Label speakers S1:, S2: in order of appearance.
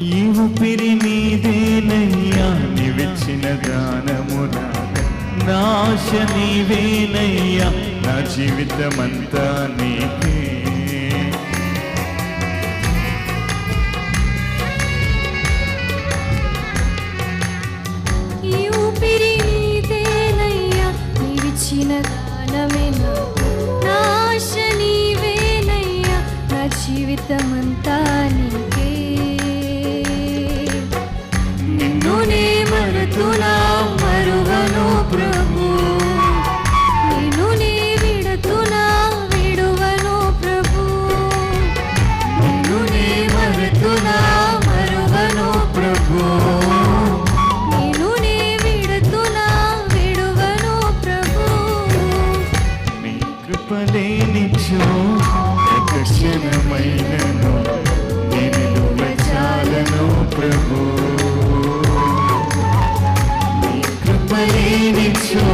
S1: ఈ ఊపిరి నీదేనయ్యా, నీవిచ్చిన దానమున నా ఆశ నీవేనయ్యా, నా జీవితమంతా నీకే.
S2: ఈ ఊపిరి నీదేనయ్యా, నీవిచ్చిన దానమే నాకు, నా ఆశ నీవేనయ్యా, నా జీవితమంతా నీకే. నిన్ను నే మరుతునా మరువను ప్రభు, నిన్ను నే విడుతునా విడువను ప్రభు, నిన్ను నే మరుతునా మరువను ప్రభు, నిన్ను నే విడుతునా విడువను ప్రభు.
S1: నీ కృపలేనిచో ఒక క్షణమైనను నేను చాలను ప్రభు. నీ కృపలేనిచో